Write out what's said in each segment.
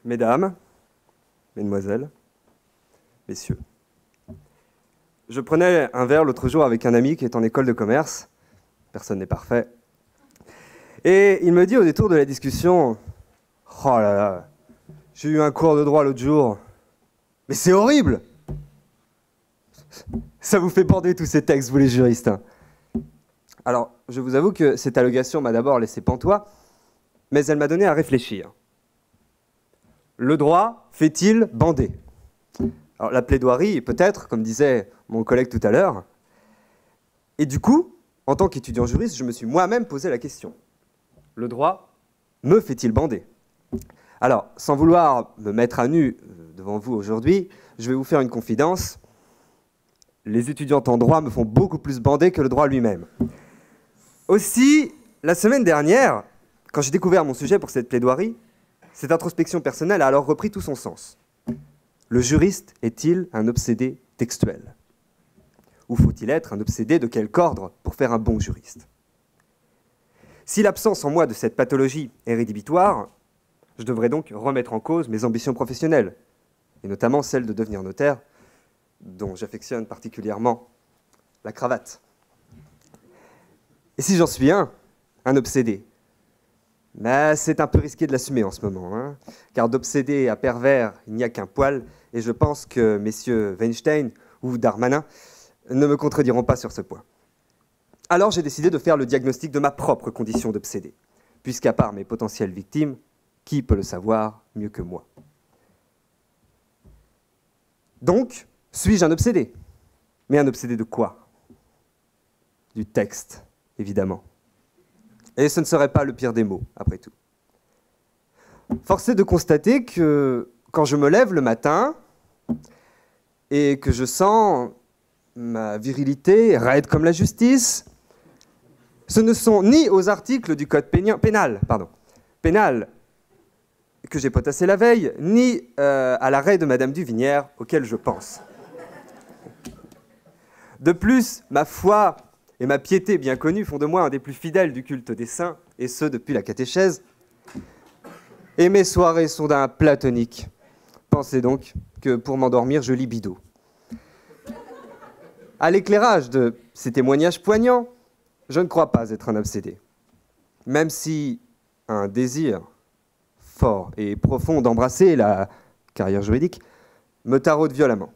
Mesdames, Mesdemoiselles, Messieurs, je prenais un verre l'autre jour avec un ami qui est en école de commerce. Personne n'est parfait. Et il me dit au détour de la discussion, « Oh là là, j'ai eu un cours de droit l'autre jour, mais c'est horrible! Ça vous fait bander tous ces textes, vous les juristes. Hein. » Alors, je vous avoue que cette allégation m'a d'abord laissé pantois, mais elle m'a donné à réfléchir. Le droit fait-il bander? Alors, la plaidoirie, peut-être, comme disait mon collègue tout à l'heure. Et du coup, en tant qu'étudiant juriste, je me suis moi-même posé la question. Le droit me fait-il bander? Alors, sans vouloir me mettre à nu devant vous aujourd'hui, je vais vous faire une confidence. Les étudiantes en droit me font beaucoup plus bander que le droit lui-même. Aussi, la semaine dernière, quand j'ai découvert mon sujet pour cette plaidoirie, cette introspection personnelle a alors repris tout son sens. Le juriste est-il un obsédé textuel? Ou faut-il être un obsédé de quelque ordre pour faire un bon juriste? Si l'absence en moi de cette pathologie est rédhibitoire, je devrais donc remettre en cause mes ambitions professionnelles, et notamment celle de devenir notaire, dont j'affectionne particulièrement la cravate. Et si j'en suis un obsédé, mais c'est un peu risqué de l'assumer en ce moment, hein, car d'obsédé à pervers, il n'y a qu'un poil, et je pense que messieurs Weinstein ou Darmanin ne me contrediront pas sur ce point. Alors j'ai décidé de faire le diagnostic de ma propre condition d'obsédé, puisqu'à part mes potentielles victimes, qui peut le savoir mieux que moi? Donc, suis-je un obsédé? Mais un obsédé de quoi? Du texte, évidemment. Et ce ne serait pas le pire des mots, après tout. Force est de constater que quand je me lève le matin et que je sens ma virilité raide comme la justice, ce ne sont ni aux articles du code pénal que j'ai potassé la veille, ni à l'arrêt de Madame Duvinière auquel je pense. De plus, ma foi et ma piété bien connue font de moi un des plus fidèles du culte des saints, et ce depuis la catéchèse. Et mes soirées sont d'un platonique. Pensez donc que pour m'endormir, je lis Bidault. À l'éclairage de ces témoignages poignants, je ne crois pas être un obsédé. Même si un désir fort et profond d'embrasser la carrière juridique me taraude violemment.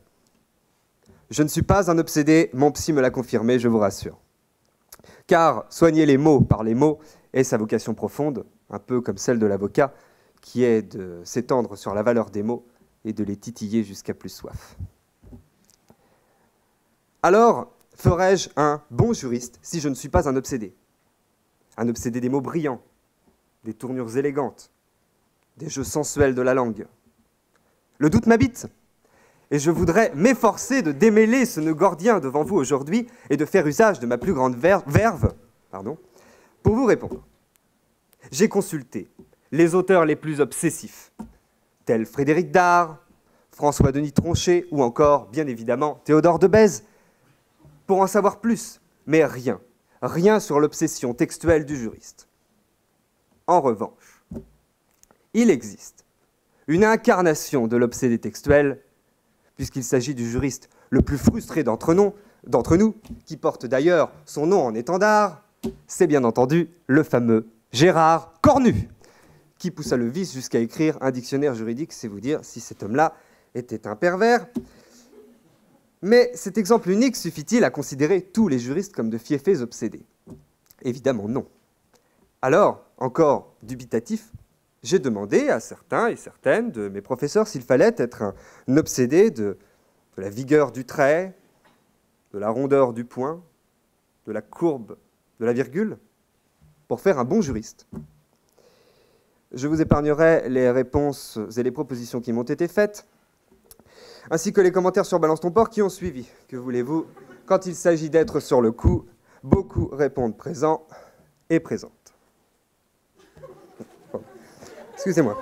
Je ne suis pas un obsédé, mon psy me l'a confirmé, je vous rassure. Car soigner les mots par les mots est sa vocation profonde, un peu comme celle de l'avocat, qui est de s'étendre sur la valeur des mots et de les titiller jusqu'à plus soif. Alors, ferais-je un bon juriste si je ne suis pas un obsédé? Un obsédé des mots brillants, des tournures élégantes, des jeux sensuels de la langue. Le doute m'habite, et je voudrais m'efforcer de démêler ce nœud gordien devant vous aujourd'hui et de faire usage de ma plus grande verve pour vous répondre. J'ai consulté les auteurs les plus obsessifs, tels Frédéric Dard, François-Denis Tronchet ou encore, bien évidemment, Théodore de Bèze, pour en savoir plus, mais rien sur l'obsession textuelle du juriste. En revanche, il existe une incarnation de l'obsédé textuel, puisqu'il s'agit du juriste le plus frustré d'entre nous, qui porte d'ailleurs son nom en étendard, c'est bien entendu le fameux Gérard Cornu, qui poussa le vice jusqu'à écrire un dictionnaire juridique, c'est vous dire si cet homme-là était un pervers. Mais cet exemple unique suffit-il à considérer tous les juristes comme de fiefés obsédés? Évidemment non. Alors, encore dubitatif, j'ai demandé à certains et certaines de mes professeurs s'il fallait être un obsédé de la vigueur du trait, de la rondeur du point, de la courbe, de la virgule, pour faire un bon juriste. Je vous épargnerai les réponses et les propositions qui m'ont été faites, ainsi que les commentaires sur Balance ton port qui ont suivi. Que voulez-vous? Quand il s'agit d'être sur le coup, beaucoup répondent présent et présente. Excusez-moi.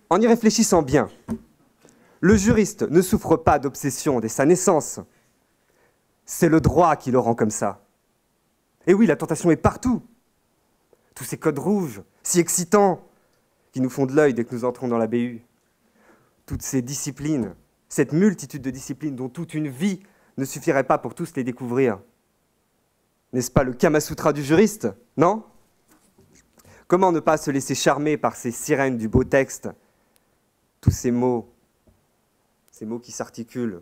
En y réfléchissant bien, le juriste ne souffre pas d'obsession dès sa naissance. C'est le droit qui le rend comme ça. Et oui, la tentation est partout. tous ces codes rouges, si excitants, qui nous font de l'œil dès que nous entrons dans la BU. Toutes ces disciplines, cette multitude de disciplines dont toute une vie ne suffirait pas pour tous les découvrir. N'est-ce pas le Kamasutra du juriste, non? Comment ne pas se laisser charmer par ces sirènes du beau texte, tous ces mots qui s'articulent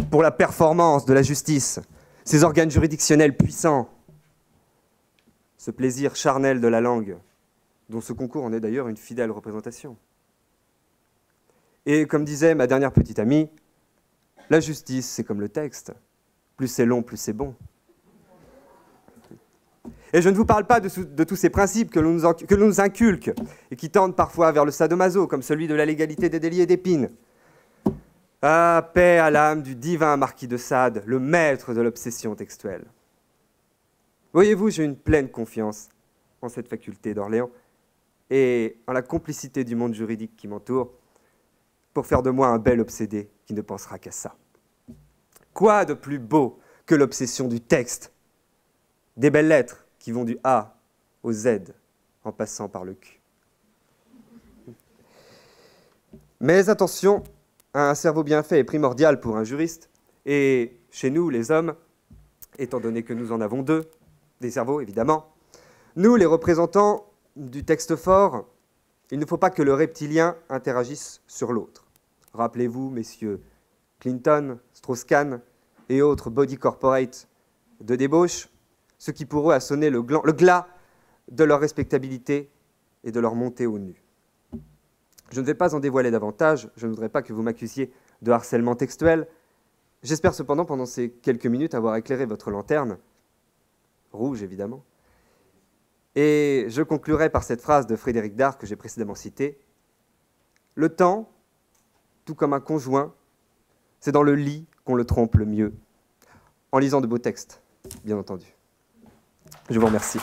pour la performance de la justice, ces organes juridictionnels puissants, ce plaisir charnel de la langue, dont ce concours en est d'ailleurs une fidèle représentation. Et comme disait ma dernière petite amie, la justice, c'est comme le texte. Plus c'est long, plus c'est bon. Et je ne vous parle pas de tous ces principes que l'on nous inculque et qui tendent parfois vers le sadomaso, comme celui de la légalité des délits et d'épines. Ah, paix à l'âme du divin marquis de Sade, le maître de l'obsession textuelle. Voyez-vous, j'ai une pleine confiance en cette faculté d'Orléans et en la complicité du monde juridique qui m'entoure pour faire de moi un bel obsédé qui ne pensera qu'à ça. Quoi de plus beau que l'obsession du texte, des belles lettres qui vont du A au Z en passant par le Q. Mais attention, un cerveau bien fait est primordial pour un juriste, et chez nous, les hommes, étant donné que nous en avons deux, des cerveaux évidemment, nous, les représentants du texte fort, il ne faut pas que le reptilien interagisse sur l'autre. Rappelez-vous, messieurs Clinton, Strauss-Kahn et autres body corporate de débauche, ce qui pour eux a sonné le glas de leur respectabilité et de leur montée au nu. Je ne vais pas en dévoiler davantage, je ne voudrais pas que vous m'accusiez de harcèlement textuel. J'espère cependant, pendant ces quelques minutes, avoir éclairé votre lanterne, rouge évidemment. Et je conclurai par cette phrase de Frédéric Dard que j'ai précédemment citée. Le temps, tout comme un conjoint, c'est dans le lit qu'on le trompe le mieux, en lisant de beaux textes, bien entendu. Je vous remercie.